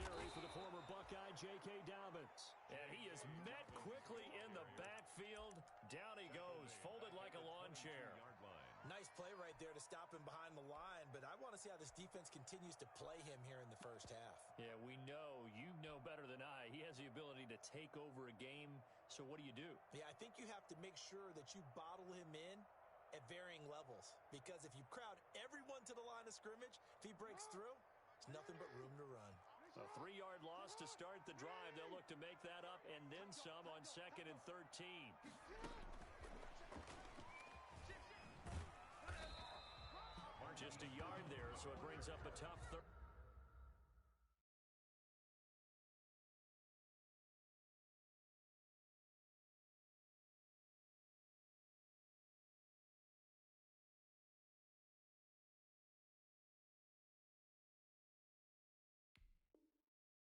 secondary for the former Buckeye, J.K. Dobbins. And he is met quickly in the backfield. Down he goes, folded like a lawn chair. Nice play right there to stop him behind the line, but I want to see how this defense continues to play him here in the first half. Yeah, we know. You know better than I. He has the ability to take over a game, so what do you do? Yeah, I think you have to make sure that you bottle him in at varying levels, because if you crowd everyone to the line of scrimmage, if he breaks through, there's nothing but room to run. A 3-yard loss to start the drive. They'll look to make that up and then some on 2nd and 13. Just a yard there, so it brings up a tough third.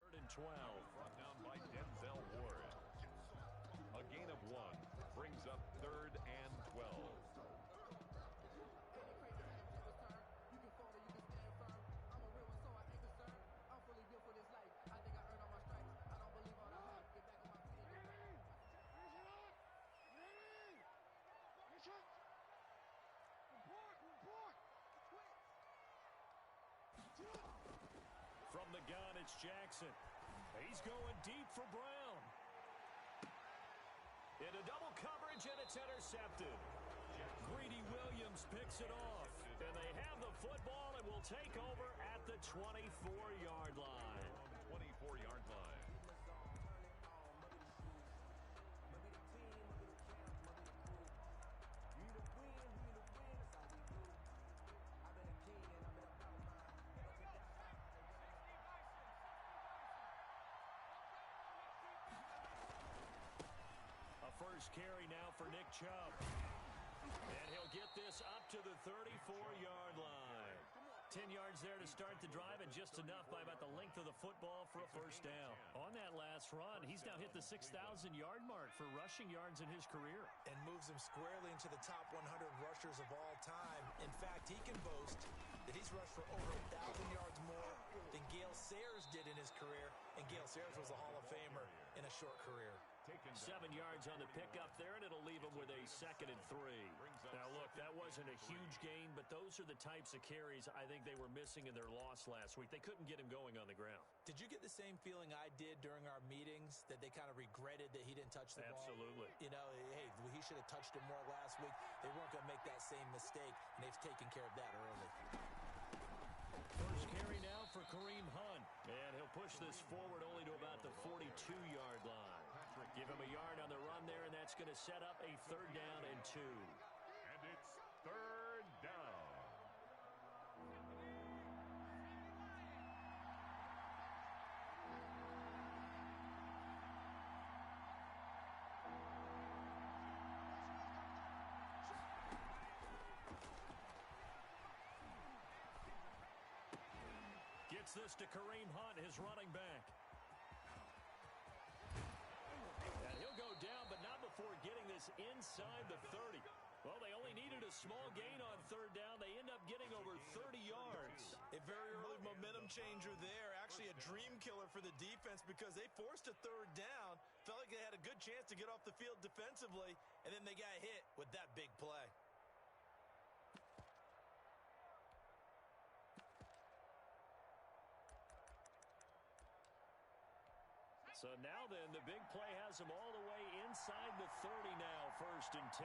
Third and 12. Brought down by Denzel Ward. A gain of 1 brings up 3rd and 12. From the gun, it's Jackson. He's going deep for Brown. Into double coverage, and it's intercepted. Greedy Williams picks it off. And they have the football and will take over at the 24-yard line. 24-yard line. First carry now for Nick Chubb. And he'll get this up to the 34-yard line. 10 yards there to start the drive, and just enough by about the length of the football for a first down. On that last run, he's now hit the 6,000-yard mark for rushing yards in his career. And moves him squarely into the top 100 rushers of all time. In fact, he can boast that he's rushed for over 1,000 yards more than Gale Sayers did in his career. And Gale Sayers was a Hall of Famer in a short career. 7 yards on the pickup there, and it'll leave him with a 2nd and 3. Now, look, that wasn't a huge gain, but those are the types of carries I think they were missing in their loss last week. They couldn't get him going on the ground. Did you get the same feeling I did during our meetings, that they kind of regretted that he didn't touch the ball? Absolutely. You know, hey, he should have touched it more last week. They weren't going to make that same mistake, and they've taken care of that early. First carry now for Kareem Hunt. And he'll push this forward only to about the 42-yard line. Give him a yard on the run there, and that's going to set up a 3rd down and 2. And it's 3rd down. Gets this to Kareem Hunt, his running back. And he'll go down, but not before getting this inside the 30. Well, they only needed a small gain on 3rd down. They end up getting over 30 yards. A very early momentum changer there. Actually a dream killer for the defense, because they forced a 3rd down. Felt like they had a good chance to get off the field defensively, and then they got hit with that big play. So now then, the big play has him all the way inside the 30 now, 1st and 10.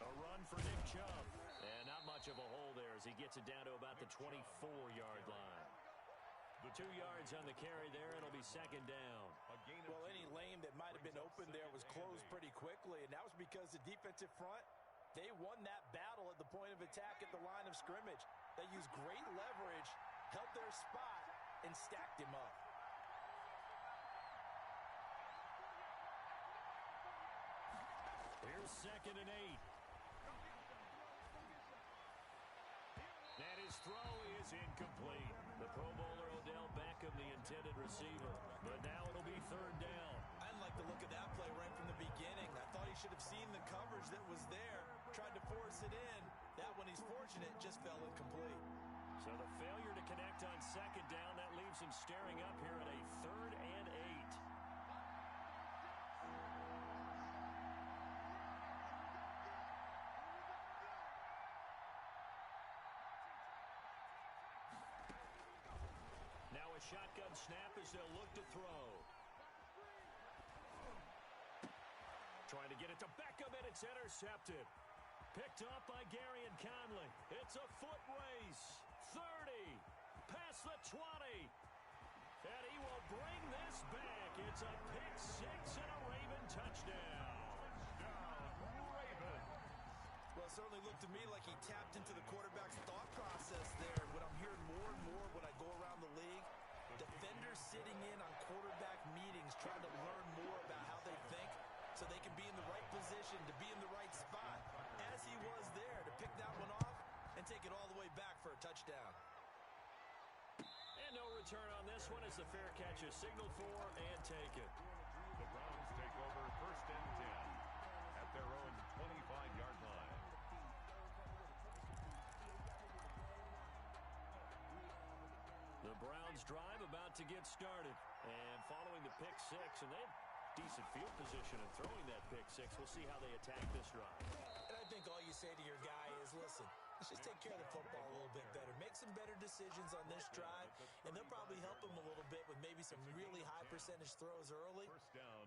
A run for Nick Chubb. And not much of a hole there as he gets it down to about the 24-yard line. The 2 yards on the carry there, it'll be 2nd down. Well, any lane that might have been open there was closed pretty quickly, and that was because the defensive front, they won that battle at the point of attack at the line of scrimmage. They used great leverage, held their spot, and stacked him up. Here's 2nd and 8. And his throw is incomplete. The Pro Bowler Odell Beckham, the intended receiver. But now it'll be 3rd down. I didn't like the look of that play right from the beginning. I thought he should have seen the coverage that was there, tried to force it in. That one, he's fortunate, just fell incomplete. So So the failure to connect on second down, that leaves him staring up here at a 3rd and 8. Now a shotgun snap as they'll look to throw. Trying to get it to Beckham, and it's intercepted. Picked off by Gary and Conley. It's a foot race. 30. Past the 20. And he will bring this back. It's a pick six and a Raven touchdown. Raven. Well, it certainly looked to me like he tapped into the quarterback's thought process there. What I'm hearing more and more when I go around the league, defenders sitting in on quarterback meetings trying to learn more about how they think so they can be in the right position to be in the right spot, as he was there to pick that one off and take it all the way back for a touchdown. And no return on this one as the fair catch is signaled for and taken. The Browns take over 1st and 10 at their own 25-yard line. The Browns drive about to get started. And following the pick six, and they have decent field position in throwing that pick six. We'll see how they attack this drive. And I think all you say to your guy is, listen, let's just take care of the football a little bit better. Make some better decisions on this drive, and they'll probably help him a little bit with maybe some really high percentage throws early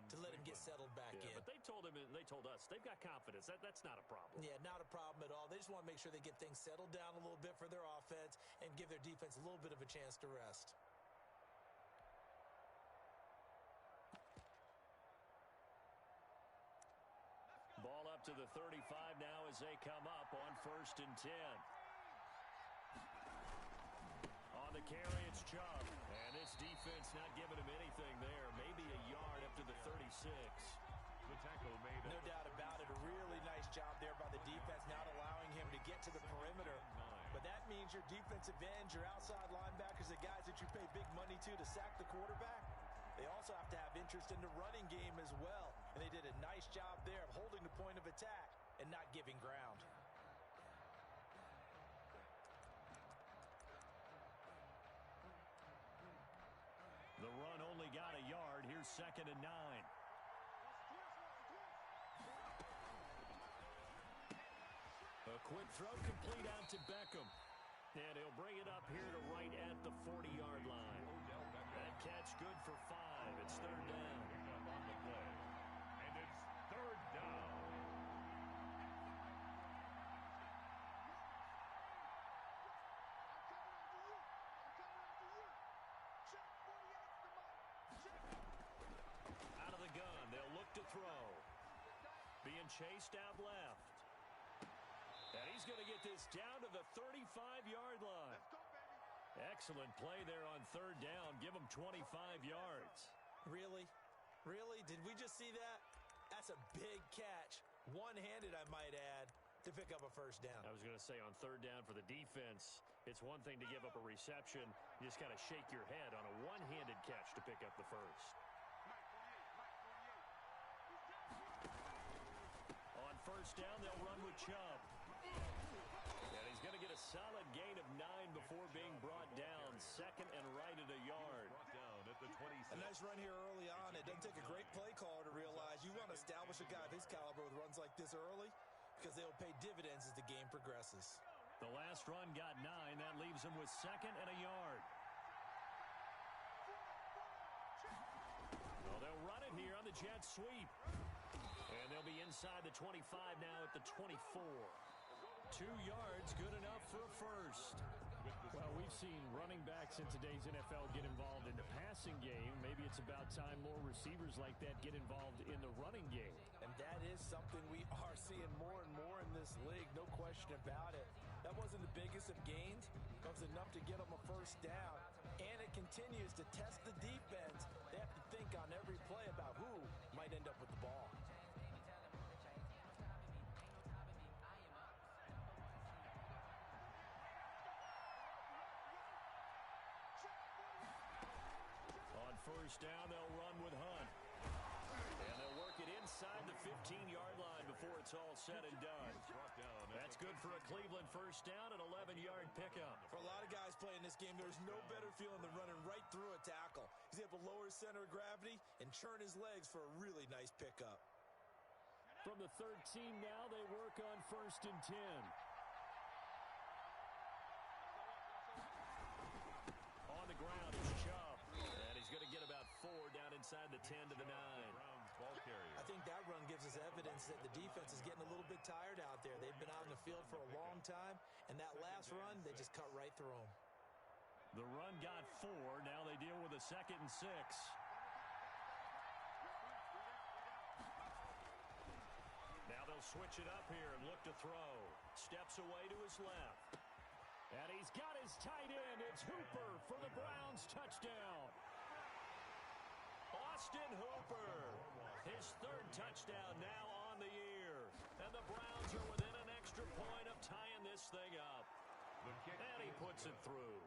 to let him get settled back in. But they told us, they've got confidence. That's not a problem. Yeah, not a problem at all. They just want to make sure they get things settled down a little bit for their offense and give their defense a little bit of a chance to rest. Ball up to the 35 now as they come up on 1st and 10. On the carry, it's Chubb. And this defense not giving him anything there. Maybe a yard up to the 36. The tackle made. No doubt about it. A really nice job there by the defense, not allowing him to get to the perimeter. But that means your defensive ends, your outside linebackers, the guys that you pay big money to sack the quarterback, they also have to have interest in the running game as well. And they did a nice job there of holding the point of attack and not giving ground. The run only got a yard. Here's 2nd and 9. A quick throw complete out to Beckham. And he'll bring it up here to right at the 40-yard line. That catch good for 5. It's 3rd down. On the play. And it's 3rd down. Out of the gun, they'll look to throw. Being chased out left. And he's going to get this down to the 35-yard line. Excellent play there on 3rd down. Give him 25 yards. Really? Really? Did we just see that? That's a big catch. One-handed, I might add, to pick up a 1st down. I was going to say on 3rd down for the defense, it's one thing to give up a reception. You just got to shake your head on a one-handed catch to pick up the 1st. On 1st down, they'll run with Chubb. And he's going to get a solid gain of 9 before being brought down. 2nd and right at a yard. Brought down at the 26. A nice run here early on. It doesn't take a great play caller to realize you want to establish a guy of his caliber with runs like this early because they'll pay dividends as the game progresses. The last run got 9. That leaves him with 2nd and a yard. Well, they'll run it here on the jet sweep. And they'll be inside the 25 now at the 24. 2 yards, good enough for a 1st. Well, we've seen running backs in today's NFL get involved in the passing game. Maybe it's about time more receivers like that get involved in the running game. And that is something we are seeing more and more in this league, no question about it. That wasn't the biggest of gains, but it was enough to get them a 1st down. And it continues to test the defense. They have to think on every play about who might end up with the ball. On 1st down, they'll run with Hunt. And they'll work it inside. inside the 15-yard line before it's all said and done. That's good for a Cleveland first down, an 11-yard pickup. For a lot of guys playing this game, there's no better feeling than running right through a tackle. He's able to lower his center of gravity and churn his legs for a really nice pickup. From the 13 now, they work on 1st and 10. On the ground is Chubb. And he's going to get about 4 down inside the 10 to the 9. I think that run gives us evidence that the defense is getting a little bit tired out there. They've been out in the field for a long time, and that last run, they just cut right through them. The run got 4. Now they deal with a 2nd and 6. Now they'll switch it up here and look to throw. Steps away to his left. And he's got his tight end. It's Hooper for the Browns touchdown. Austin Hooper, his 3rd touchdown now on the year. And the Browns are within an extra point of tying this thing up. And he puts it through.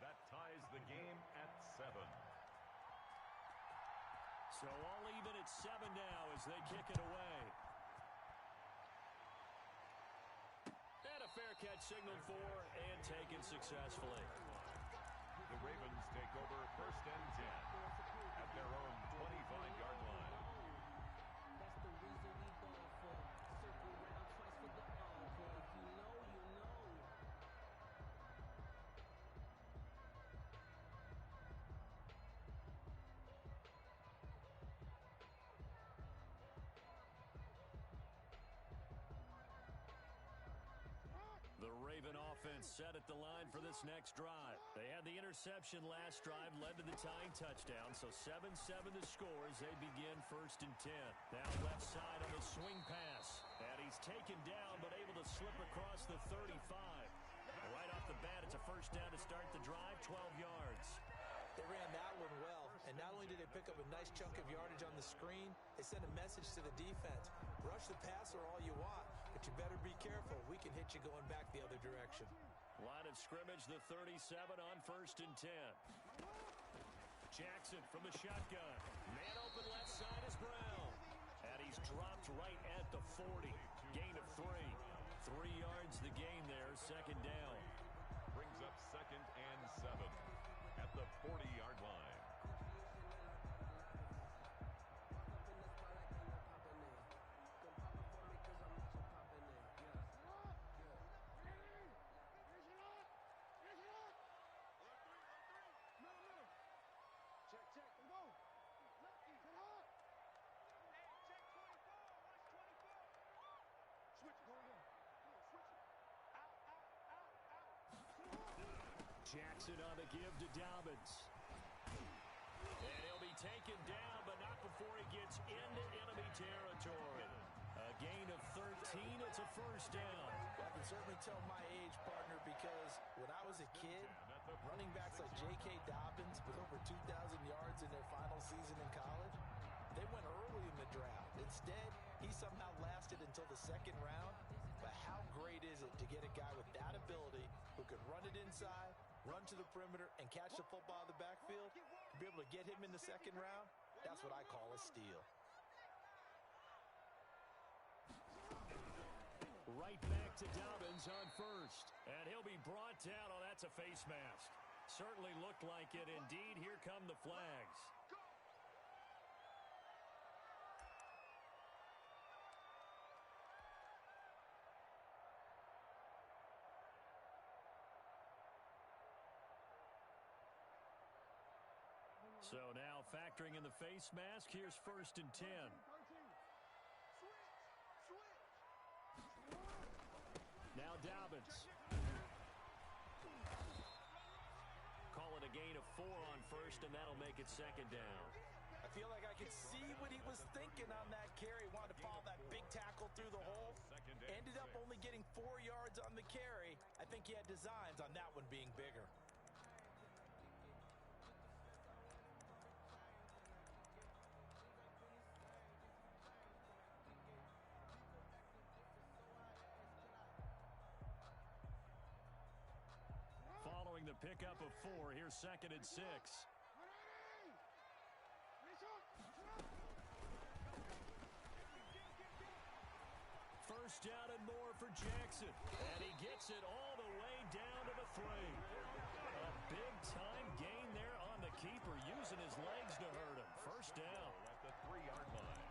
That ties the game at 7. So all even at 7 now as they kick it away. And a fair catch signaled for and taken successfully. The Ravens take over 1st and 10 at their own 25-yard line. That's the reason we ball for. Circle round twice for the encore. If you know, you know. The Raven offense set at the line for this next drive. They had the interception last drive, led to the tying touchdown, so 7-7 the score as they begin 1st and 10. Now left side on the swing pass. And he's taken down but able to slip across the 35. Right off the bat, it's a first down to start the drive, 12 yards. They ran that one well, and not only did they pick up a nice chunk of yardage on the screen, they sent a message to the defense. Rush the passer all you want, but you better be careful. We can hit you going back the other direction. Line of scrimmage, the 37 on 1st and 10. Jackson from the shotgun. Man open left side is Brown. And he's dropped right at the 40. Gain of 3. 3 yards the gain there, 2nd down. Brings up 2nd and 7 at the 40-yard line. Jackson on the give to Dobbins. And he'll be taken down, but not before he gets into enemy territory. A gain of 13, it's a first down. I can certainly tell my age, partner, because when I was a kid, running backs like J.K. Dobbins with over 2,000 yards in their final season in college, they went early in the draft. Instead, he somehow lasted until the 2nd round. But how great is it to get a guy with that ability who could run it inside, run to the perimeter, and catch the football in the backfield? To be able to get him in the 2nd round, that's what I call a steal. Right back to Dobbins on 1st. And he'll be brought down. Oh, that's a face mask. Certainly looked like it. Indeed, here come the flags. So now factoring in the face mask, here's 1st and 10. Now Dobbins. Call it a gain of 4 on 1st, and that'll make it 2nd down. I feel like I could see what he was thinking on that carry. Wanted to follow that big tackle through the hole. Ended up only getting 4 yards on the carry. I think he had designs on that one being bigger. Following the pickup of 4, here's 2nd and 6. First down and more for Jackson. And he gets it all the way down to the 3. A big-time gain there on the keeper, using his legs to hurt him. First down. At the 3-yard line.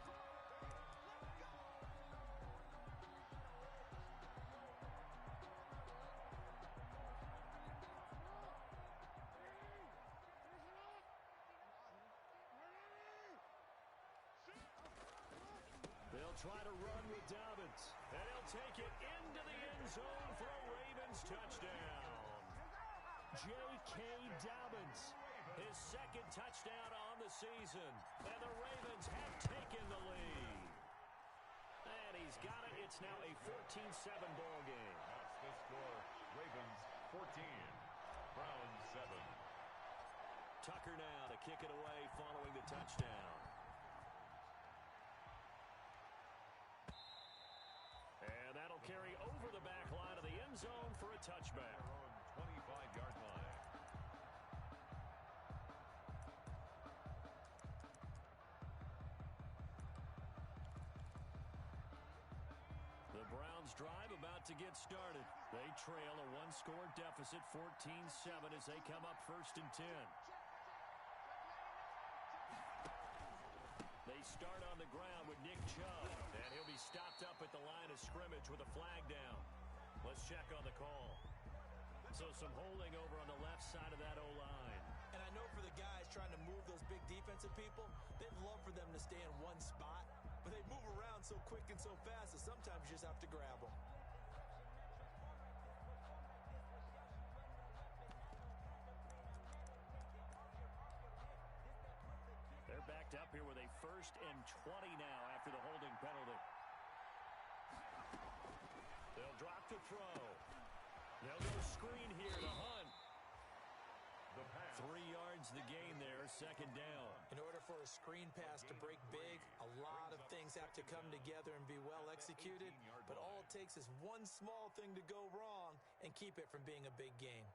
They'll try to run with Dobbins. And he'll take it into the end zone for a Ravens touchdown. J.K. Dobbins, his second touchdown on the season. And the Ravens have taken the lead. And he's got it. It's now a 14-7 ball game. That's the score. Ravens 14. Browns 7. Tucker now to kick it away following the touchdown. And that'll carry over the back line of the end zone for a touchback. Their own 25-yard line. The Browns drive about to get started. They trail a one-score deficit, 14-7, as they come up 1st and 10. They start on the ground with Nick Chubb, and he'll be stopped up at the line of scrimmage with a flag down. Let's check on the call. So some holding over on the left side of that O-line. And I know for the guys trying to move those big defensive people, they'd love for them to stay in one spot, but they move around so quick and so fast that sometimes you just have to grab them. They're backed up here with a 1st and 20 now after the holding penalty. They'll drop to throw. They'll go screen here to Hunt. The pass. 3 yards the gain there, 2nd down. In order for a screen pass to break big, a lot of things have to come together and be well executed, but all it takes is one small thing to go wrong and keep it from being a big game.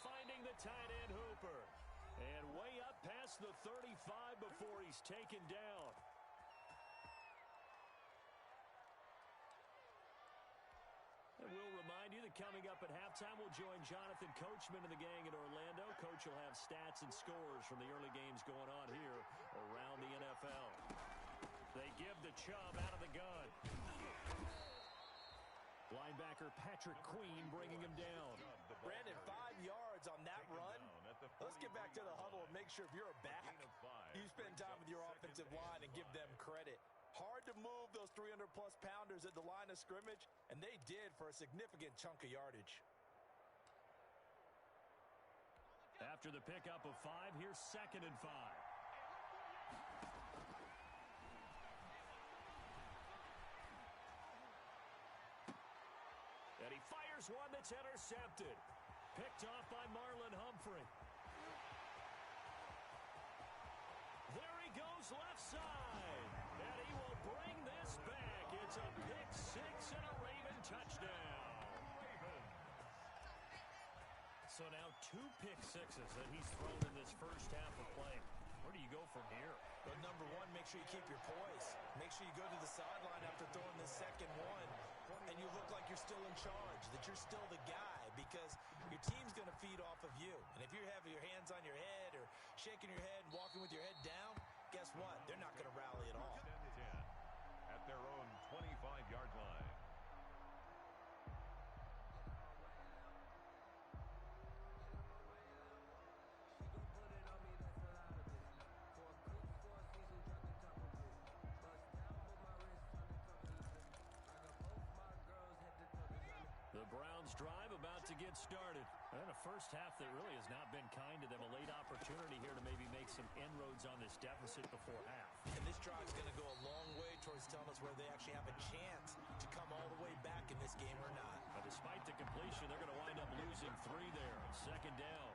Finding the tight end Hooper. And way up past the 35 before he's taken down. And we'll remind you that coming up at halftime, we'll join Jonathan Coachman and the gang in Orlando. Coach will have stats and scores from the early games going on here around the NFL. They give the Chubb out of the gun. Linebacker Patrick Queen bringing him down. Brandon, 5 yards on that run. Let's get back to the huddle and make sure if you're a back, you spend time with your offensive line and give them credit. Hard to move those 300-plus pounders at the line of scrimmage, and they did for a significant chunk of yardage. After the pickup of 5, here's 2nd and 5. And he fires one that's intercepted. Picked off by Marlon Humphrey. There he goes left side. And he will bring this back. It's a pick 6 and a Raven touchdown. So now 2 pick sixes that he's thrown in this first half of play. Where do you go from here? Well, number one, make sure you keep your poise. Make sure you go to the sideline after throwing the second one, and you look like you're still in charge, that you're still the guy, because your team's going to feed off of you. And if you have your hands on your head or shaking your head and walking with your head down, guess what? They're not going to rally at all. 10 at their own 25-yard line. The Browns drive about to get started. And a first half that really has not been kind to them. A late opportunity here to maybe make some inroads on this deficit before half. And this drive's going to go a long way towards telling us whether they actually have a chance to come all the way back in this game or not. But despite the completion, they're going to wind up losing losing 3 there. Second down.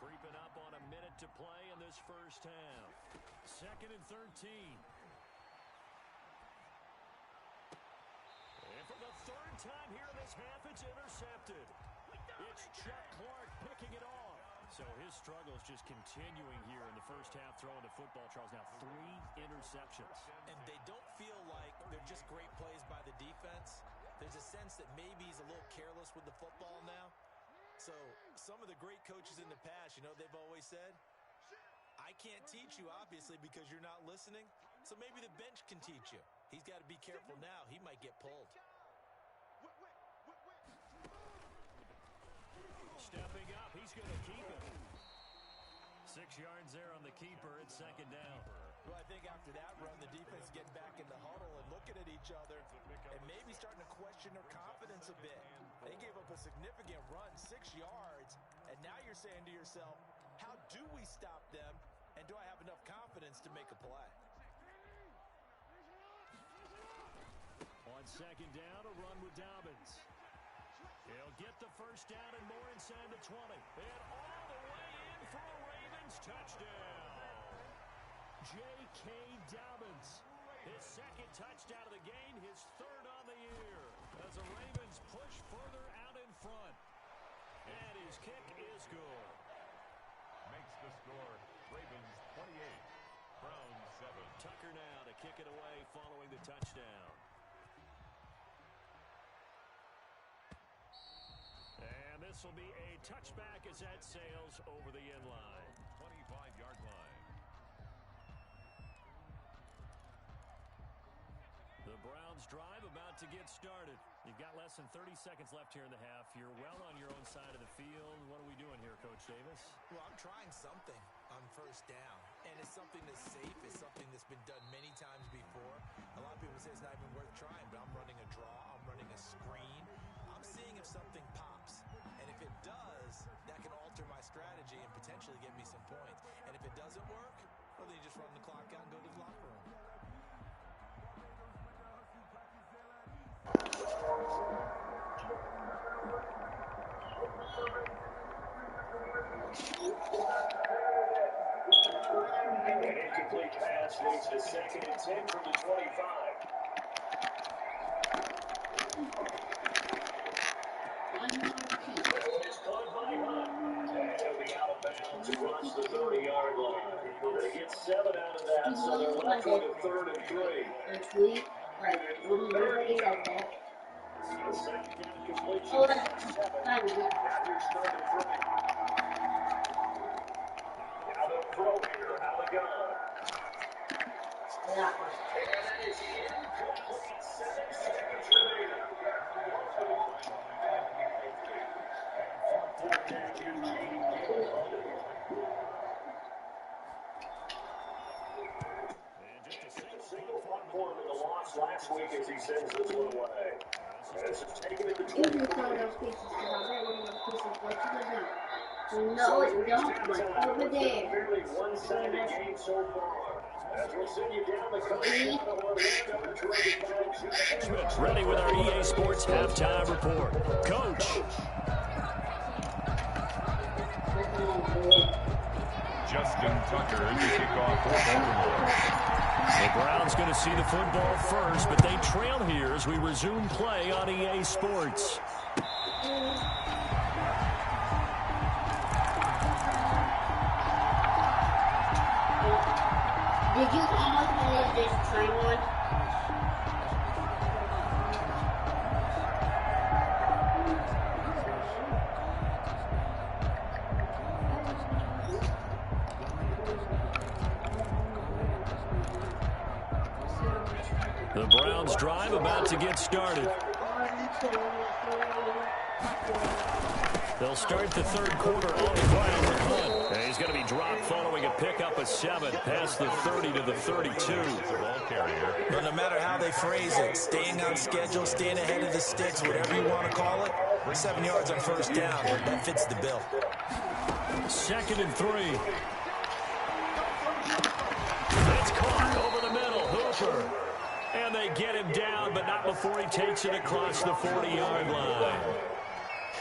Creeping up on a minute to play in this first half. Second and 13. And for the third time here in this half, it's intercepted. It's Chuck Clark picking it off. So his struggles just continuing here in the first half, throwing the football, Charles. Now 3 interceptions. And they don't feel like they're just great plays by the defense. There's a sense that maybe he's a little careless with the football now. So some of the great coaches in the past, you know, they've always said, I can't teach you, obviously, because you're not listening. So maybe the bench can teach you. He's got to be careful now. He might get pulled. Stepping up, he's going to keep it. 6 yards there on the keeper. It's second down. Well, I think after that run, the defense getting back in the huddle and looking at each other and maybe starting to question their confidence a bit. They gave up a significant run, 6 yards, and now you're saying to yourself, how do we stop them, and do I have enough confidence to make a play? On second down, a run with Dobbins. He'll get the first down and more inside the 20. And all the way in for a Ravens touchdown. J.K. Dobbins. His second touchdown of the game, his third on the year. As the Ravens push further out in front. And his kick is good. Makes the score Ravens 28, Browns 7. Tucker now to kick it away following the touchdown. And this will be a touchback as that sails over the end line. 25-yard line. The Browns drive about to get started. You've got less than 30 seconds left here in the half. You're well on your own side of the field. What are we doing here, Coach Davis? Well, I'm trying something on first down, and it's something that's safe. It's something that's been done many times before. A lot of people say it's not even worth trying, but I'm running a draw. I'm running a screen. I'm seeing if something pops, and if it does, that can alter my strategy and potentially get me some points. And if it doesn't work, well, then you just run the clock out and go to the locker room. An incomplete pass leads to second and 10 from the 25. It's caught by Hunt. And he'll be out of bounds across the 30-yard line. We're going to get 7 out of that, so they're left with a 3rd and 3. The second down completion. 7. Average 3rd and 3. Now the throw here, Allegan. And that is incomplete. 7 seconds remaining. Fourth down, Eugene Gill. And just a single punt for him in the loss last week as he sends this one away. This is taken at the 24. No, it don't, but over there. Fairly one-sided game so far. As we'll send you down the coast. Schmitz ready with our EA Sports halftime report. Coach. Justin Tucker to kick off for Baltimore. The Browns going to see the football first, but they trail here as we resume play on EA Sports. Did you almost finish this train one? The Browns drive about to get started. They'll start the third quarter on the ground with Hunt. And he's going to be dropped following a pickup of 7 past the 30 to the 32. The ball carrier. But no matter how they phrase it, staying on schedule, staying ahead of the sticks, whatever you want to call it, 7 yards on first down, that fits the bill. Second and 3. It's caught over the middle. Hooper. And they get him down, but not before he takes it across the 40-yard line.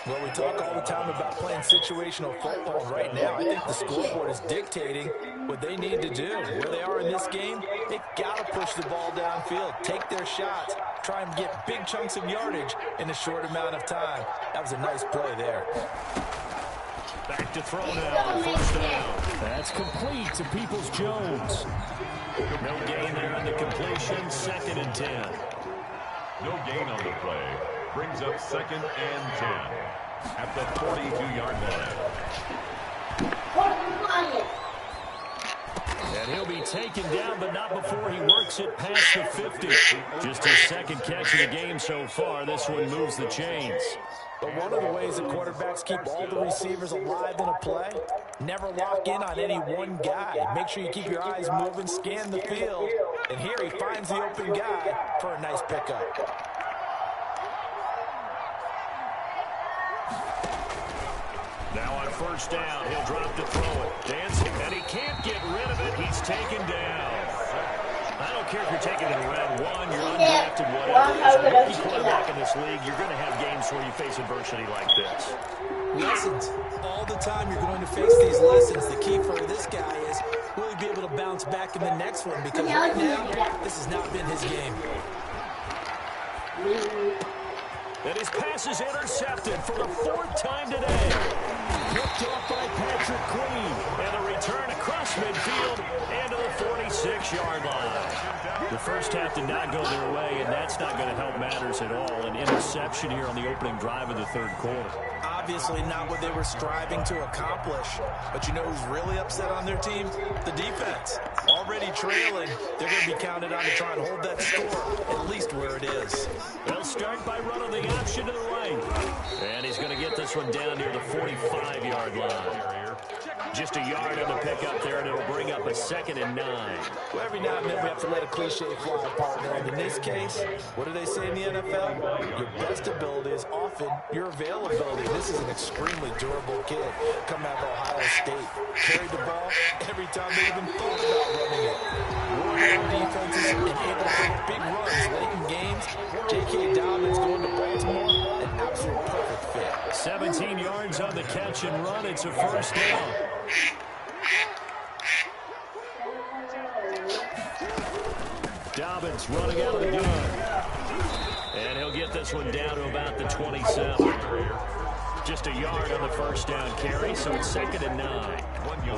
Well, we talk all the time about playing situational football. Right now, I think the scoreboard is dictating what they need to do. Where they are in this game, they've got to push the ball downfield, take their shots, try and get big chunks of yardage in a short amount of time. That was a nice play there. Back to throw now, first down. That's complete to Peoples-Jones. No gain there on the completion, 2nd and 10. No gain on the play. Brings up 2nd and 10 at the 42-yard line. And he'll be taken down, but not before he works it past the 50. Just his 2nd catch of the game so far. This one moves the chains. But one of the ways that quarterbacks keep all the receivers alive in a play, never lock in on any one guy. Make sure you keep your eyes moving, scan the field. And here he finds the open guy for a nice pickup. Now on first down, he'll drop to throw it. Dancing, and he can't get rid of it. He's taken down. I don't care if you're taking it in round 1, you're undrafted, whatever. As a rookie quarterback in this league, you're going to have games where you face adversity like this. Lessons. All the time you're going to face these lessons. The key for this guy is will he be able to bounce back in the next one? Because right now, this has not been his game. And his pass is intercepted for the 4th time today. Picked off by Patrick Queen. And a return across midfield and to the 46-yard line. The first half did not go their way, and that's not going to help matters at all. An interception here on the opening drive of the 3rd quarter. Obviously not what they were striving to accomplish. But you know who's really upset on their team? The defense. Already trailing, they're going to be counted on to try and hold that score, at least where it is. They'll start by running the option to the right. And he's going to get this one down near the 45-yard line. Just a yard on the pickup there, and it'll bring up a 2nd and 9. Well, every now and then we have to let a cliche fly, partner. And in this case, what do they say in the NFL? Your best ability is often your availability. This is an extremely durable kid coming out of Ohio State. Carried the ball every time they even thought about running it. Warrior defenses and able to make big runs late in games. J.K. Dobbins going to Baltimore, an absolute perfect fit. 17 yards on the catch and run. It's a first down. Dobbins running out of the gun. And he'll get this one down to about the 27. Just a yard on the first down carry, so it's 2nd and 9.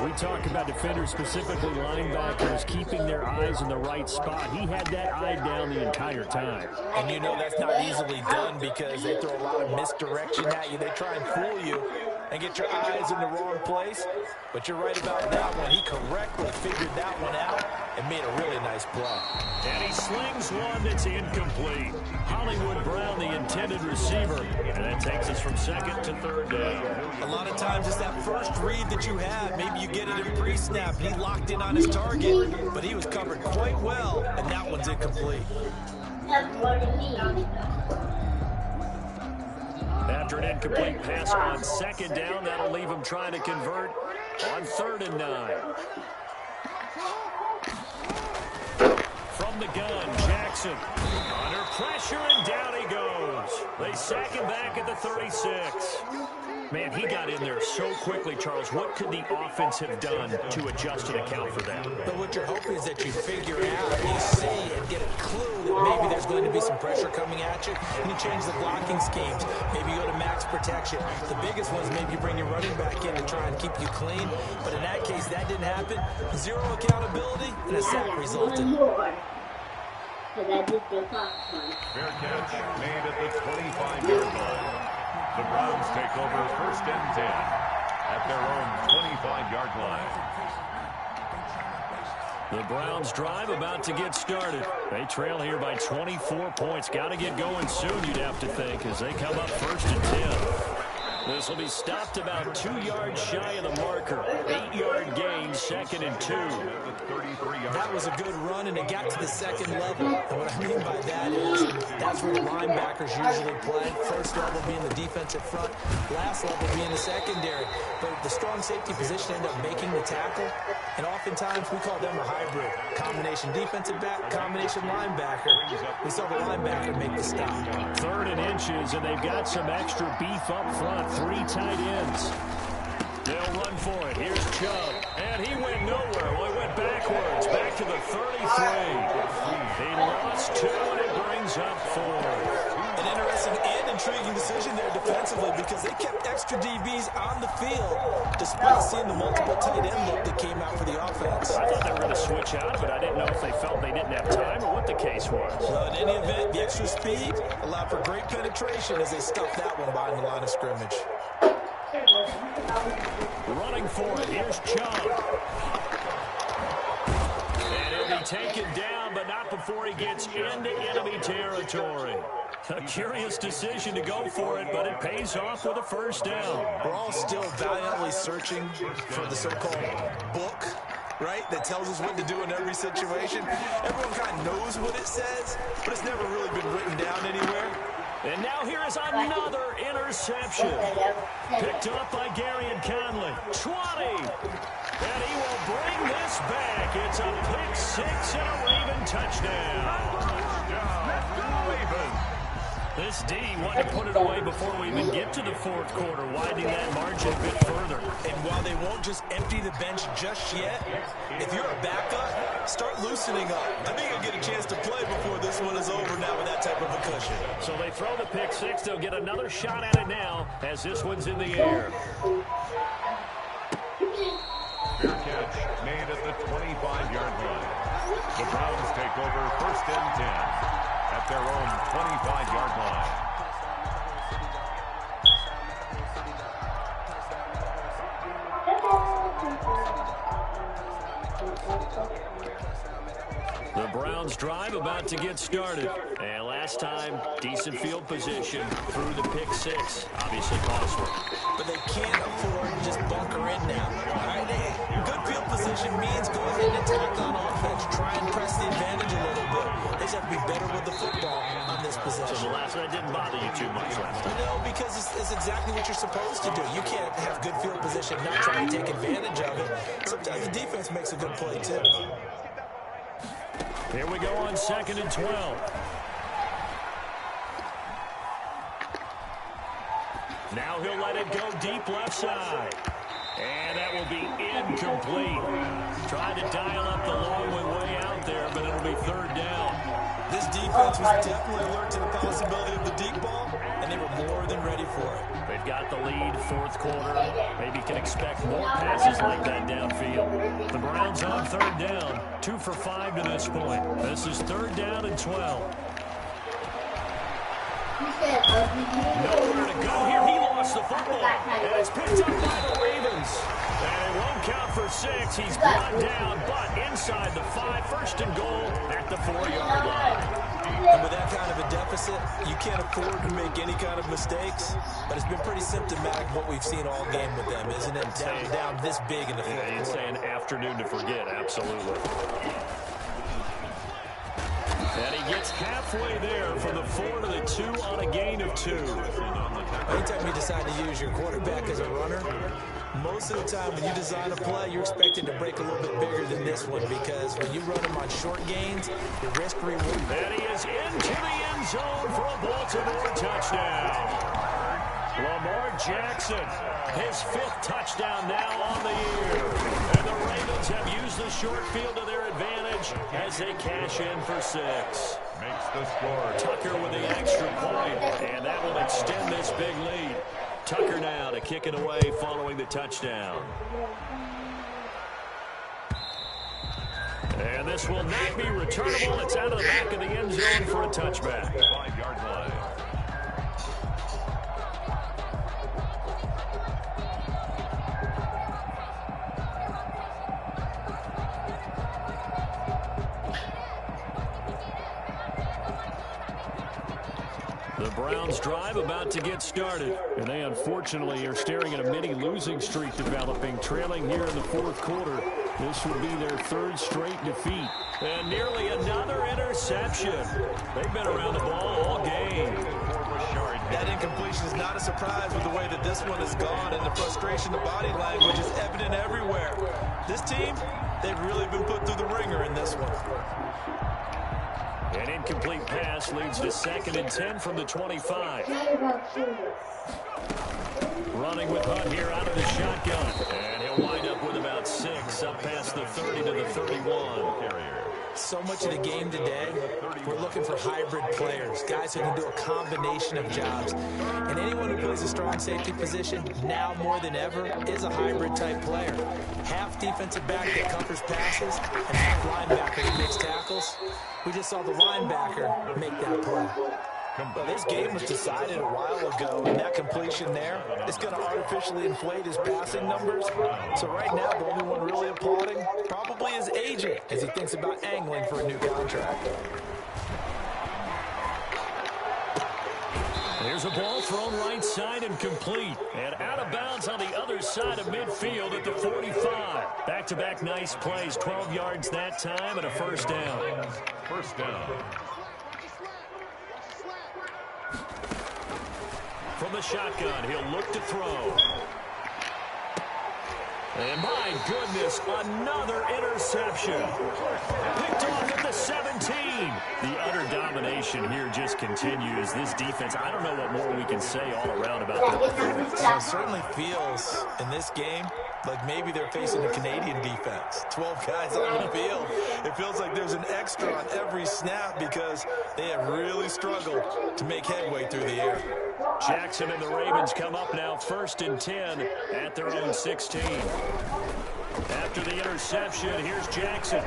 We talk about defenders, specifically linebackers, keeping their eyes in the right spot. He had that eye down the entire time. And you know that's not easily done because they throw a lot of misdirection at you. They try and fool you and get your eyes in the wrong place. But you're right about that one. He correctly figured that one out and made a really nice play. And he slings one that's incomplete. Hollywood Brown, the intended receiver. And that takes us from 2nd to 3rd down. A lot of times it's that first read that you have. Maybe you get it in pre-snap. He locked in on his target, but he was covered quite well, and that one's incomplete. After an incomplete pass on 2nd down, that'll leave him trying to convert on 3rd and 9. From the gun, Jackson under pressure, and down he goes. They sack him back at the 36. Man, he got in there so quickly, Charles. What could the offense have done to adjust and account for that? But what you're hoping is that you figure out, you see, and get a clue that maybe there's going to be some pressure coming at you, and you change the blocking schemes. Maybe you go to max protection. The biggest one is maybe you bring your running back in to try and keep you clean. But in that case, that didn't happen. Zero accountability, and a sack resulted. Fair catch made at the 25-yard line. The Browns take over 1st and 10 at their own 25-yard line. The Browns drive about to get started. They trail here by 24 points. Got to get going soon, you'd have to think, as they come up 1st and 10. This will be stopped about 2 yards shy of the marker. 8-yard gain, 2nd and 2. That was a good run, and it got to the second level. And what I mean by that is that's where the linebackers usually play. First level being the defensive front, last level being the secondary. But the strong safety position ended up making the tackle, and oftentimes we call them a hybrid. Combination defensive back, combination linebacker. We saw the linebacker make the stop. 3rd and inches, and they've got some extra beef up front. 3 tight ends. They'll run for it. Here's Chubb. And he went nowhere. Well, he went backwards. Back to the 33. He lost 2, and it brings up 4. An interesting and intriguing decision there defensively because they kept extra DBs on the field despite seeing the multiple tight end look that came out for the offense. I thought they were going to switch out, but I didn't know if they felt they didn't have time or what the case was. Well, in any event, the extra speed allowed for great penetration as they stuffed that one behind the line of scrimmage. Running for it. Here's Chubb. And he'll be taken down, but not before he gets into enemy territory. A curious decision to go for it, but it pays off with a first down. We're all still valiantly searching for the so-called book, right, that tells us what to do in every situation. Everyone kind of knows what it says, but it's never really been written down anywhere. And now here is another interception. Picked up by Garyon Conley. 20. And he will bring this back. It's a pick 6 and a Raven touchdown. This D wanted to put it away before we even get to the 4th quarter, widening that margin a bit further. And while they won't just empty the bench just yet, if you're a backup, start loosening up. I think you'll get a chance to play before this one is over now with that type of a cushion. So they throw the pick 6. They'll get another shot at it now as this one's in the air. Fair catch made at the 25-yard line. The Browns take over 1st and 10 at their own 25-yard line. The Browns drive about to get started. And last time, decent field position through the pick 6. Obviously costly. But they can't afford to just bunker in now. All right, good field position means go ahead and attack on offense. Try and press the advantage a little bit. They just have to be better with the football on this possession. So the last one didn't bother you too much last time. No, because it's exactly what you're supposed to do. You can't have good field position, not try to take advantage of it. Sometimes the defense makes a good play, too. Here we go on 2nd and 12. Now he'll let it go deep left side. And that will be incomplete. Trying to dial up the long way out there, but it'll be 3rd down. This defense was definitely alert to the possibility of the deep ball, and they were more than ready for it. They've got the lead, 4th quarter. Maybe can expect more passes like that downfield. The Browns on 3rd down, 2 for 5 to this point. This is 3rd down and 12. Nowhere to go here. He lost the football. And it's picked up by the Ravens. And it won't count for 6. He's brought down, but inside the 5. 1st and goal at the 4-yard line. And with that kind of a deficit, you can't afford to make any kind of mistakes. But it's been pretty symptomatic of what we've seen all game with them, isn't it? Down this big in the fourth quarter. You'd say an afternoon to forget, absolutely. And he gets halfway there from the 4 to the 2 on a gain of 2. Anytime you decide to use your quarterback as a runner, most of the time when you design a play, you're expected to break a little bit bigger than this one because when you run them on short gains, the risk-reward. And he is into the end zone for a Baltimore touchdown. Lamar Jackson, his 5th touchdown now on the year. And the Ravens have used the short field to their advantage as they cash in for 6. Makes the score. Tucker with the extra point, and that will extend this big lead. Tucker now to kick it away following the touchdown. And this will not be returnable. It's out of the back of the end zone for a touchback. 5-yard line. The Browns drive about to get started. And they unfortunately are staring at a mini losing streak developing, trailing here in the fourth quarter. This would be their third straight defeat. And nearly another interception. They've been around the ball all game. That incompletion is not a surprise with the way that this one has gone, and the frustration, the body language is evident everywhere. This team, they've really been put through the ringer in this one. An incomplete pass leads to 2nd and 10 from the 25. Running with Hunt here out of the shotgun. And he'll wind up with about 6 up past the 30 to the 31. So much of the game today, we're looking for hybrid players, guys who can do a combination of jobs. And anyone who plays a strong safety position, now more than ever, is a hybrid type player. Half defensive back that covers passes, and half linebacker that makes tackles. We just saw the linebacker make that play. Well, this game was decided a while ago, and that completion there is going to artificially inflate his passing numbers. So right now, the only one really applauding probably his agent as he thinks about angling for a new contract. There's a ball thrown right side and complete. And out of bounds on the other side of midfield at the 45. Back-to-back nice plays, 12 yards that time and a first down. First down. From the shotgun, he'll look to throw. And my goodness, another interception. Picked off at the 17. The utter domination here just continues. This defense, I don't know what more we can say all around about their performance. It certainly feels in this game like maybe they're facing a Canadian defense. 12 guys on the field. It feels like there's an extra on every snap because they have really struggled to make headway through the air. Jackson and the Ravens come up now 1st and 10 at their own 16. After the interception, here's Jackson.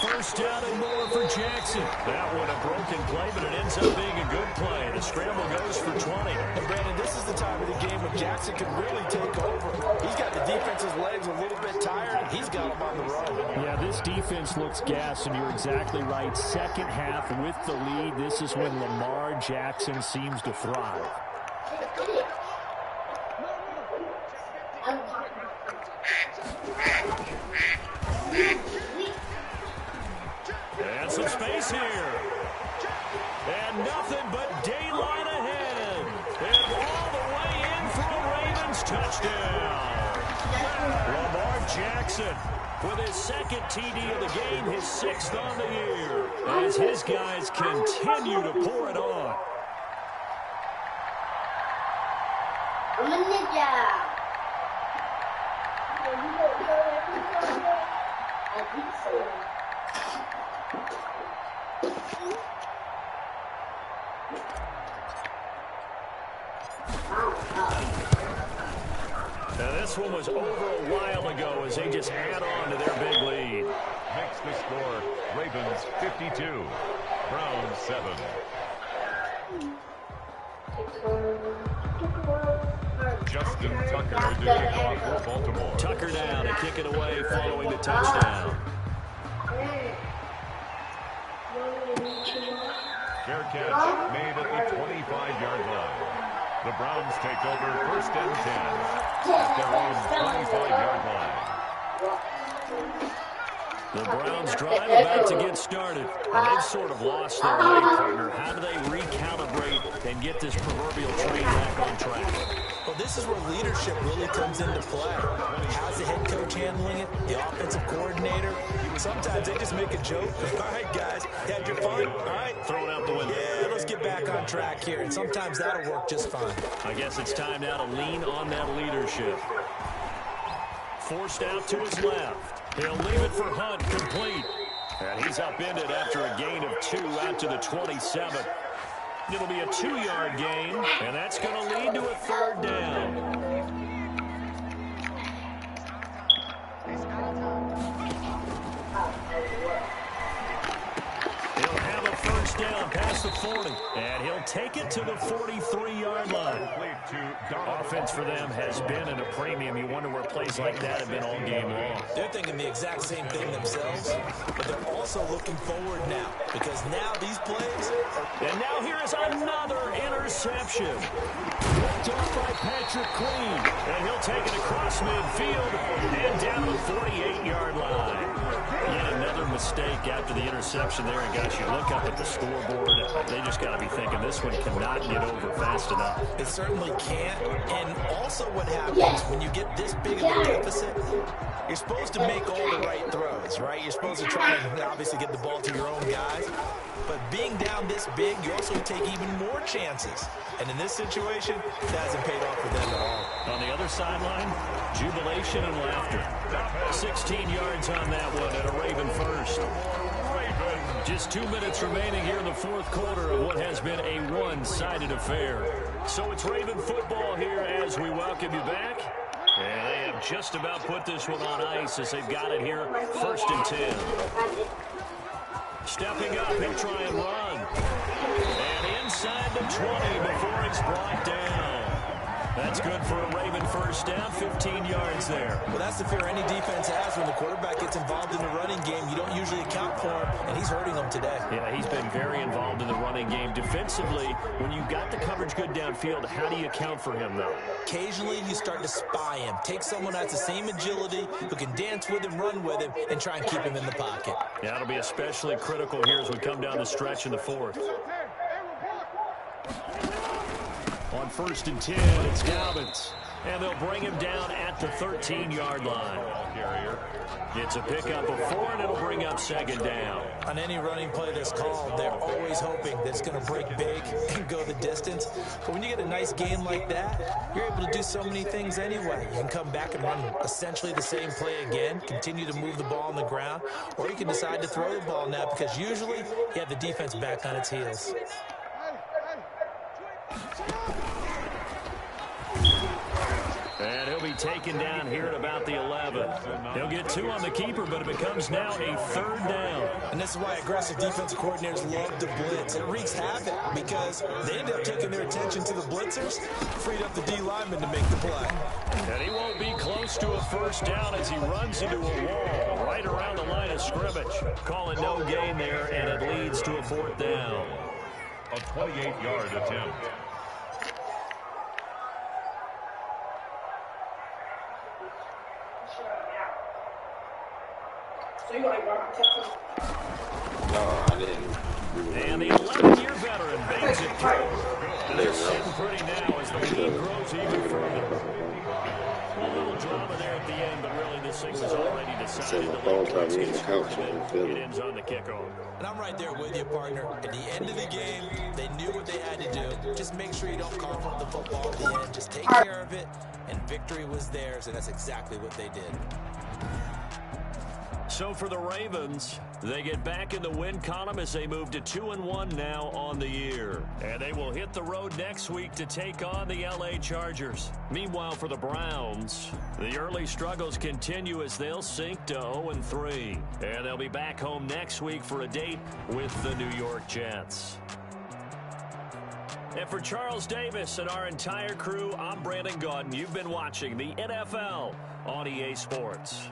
First down and more for Jackson. That one a broken play, but it ends up being a good play. The scramble goes for 20. And Brandon, this is the time of the game when Jackson can really take over. He's got the defense's legs a little bit tired. He's got them on the run. Yeah, this defense looks gassed, and you're exactly right. Second half with the lead, this is when Lamar Jackson seems to thrive. And some space here. And nothing but daylight ahead. And all the way in for a Ravens touchdown. Lamar Jackson with his 2nd TD of the game, his 6th on the year. As his guys continue to pour it on. Now this one was over a while ago as they just add on to their big lead. Makes the score Ravens 52, Browns 7. Justin Tucker to kick off for Baltimore. Tucker down to kick it away following the touchdown. Fair catch made at the 25-yard line. The Browns take over 1st and 10 at their own 25-yard line. The Browns drive about to get started. And they've sort of lost their way, partner. How do they recalibrate and get this proverbial train back on track? Well, this is where leadership really comes into play. How's the head coach handling it? The offensive coordinator? Sometimes they just make a joke. All right, guys, had your fun? All right, throw it out the window. Yeah, let's get back on track here. And sometimes that'll work just fine. I guess it's time now to lean on that leadership. Forced out to his left. He'll leave it for Hunt, complete. And he's upended after a gain of 2 out to the 27. It'll be a 2-yard gain, and that's going to lead to a 3rd down. He'll have a first down past the 40, and he'll take it to the 43-yard line. Offense for them has been at a premium. You wonder where plays like that have been all game long. They're thinking the exact same thing themselves, but they're also also looking forward now, because now these plays And now here is another interception. Picked off by Patrick Queen. And he'll take it across midfield and down to the 48-yard line. Yet another mistake after the interception there. And guys, you look up at the scoreboard, they just got to be thinking this one cannot get over fast enough. It certainly can't. And also what happens when you get this big of a deficit, you're supposed to make all the right throws, right? You're supposed to try and obviously get the ball to your own guys. But being down this big, you also take even more chances. And in this situation, that hasn't paid off for them at all. On the other sideline, jubilation and laughter. 16 yards on that one and a Raven first. Just 2 minutes remaining here in the fourth quarter of what has been a one-sided affair. So it's Raven football here as we welcome you back. And they have just about put this one on ice as they've got it here, 1st and 10. Stepping up, he'll try and run. And inside the 20 before he's brought down. That's good for a Raven first down, 15 yards there. Well, that's the fear any defense has when the quarterback gets involved in the running game. You don't usually account for him, and he's hurting them today. Yeah, he's been very involved in the running game. Defensively, when you've got the coverage good downfield, how do you account for him, though? Occasionally, you start to spy him. Take someone that has the same agility, who can dance with him, run with him, and try and keep him in the pocket. Yeah, it'll be especially critical here as we come down the stretch in the fourth. On 1st and 10, it's Dobbins. And they'll bring him down at the 13-yard line. It's a pickup of 4, and it'll bring up 2nd down. On any running play that's called, they're always hoping that it's going to break big and go the distance. But when you get a nice game like that, you're able to do so many things anyway. You can come back and run essentially the same play again, continue to move the ball on the ground, or you can decide to throw the ball now because usually you have the defense back on its heels. And he'll be taken down here at about the 11. He'll get 2 on the keeper, but it becomes now a 3rd down. And this is why aggressive defensive coordinators love to blitz. It wreaks havoc because they end up taking their attention to the blitzers, freed up the D lineman to make the play. And he won't be close to a 1st down as he runs into a wall right around the line of scrimmage. Calling no gain there, and it leads to a 4th down. A 28-yard attempt. So you like and the 11-year veteran bangs it through. And they're sitting pretty now as the lead grows even further. A little drama there at the end, but really this thing was already decided. It ends on the kickoff. And I'm right there with you, partner. At the end of the game, they knew what they had to do. Just make sure you don't cough up the football at the end. Just take care of it, and victory was theirs, and that's exactly what they did. So for the Ravens, they get back in the win column as they move to 2-1 now on the year. And they will hit the road next week to take on the LA Chargers. Meanwhile, for the Browns, the early struggles continue as they'll sink to 0-3. And they'll be back home next week for a date with the New York Jets. And for Charles Davis and our entire crew, I'm Brandon Gaudin. You've been watching the NFL on EA Sports.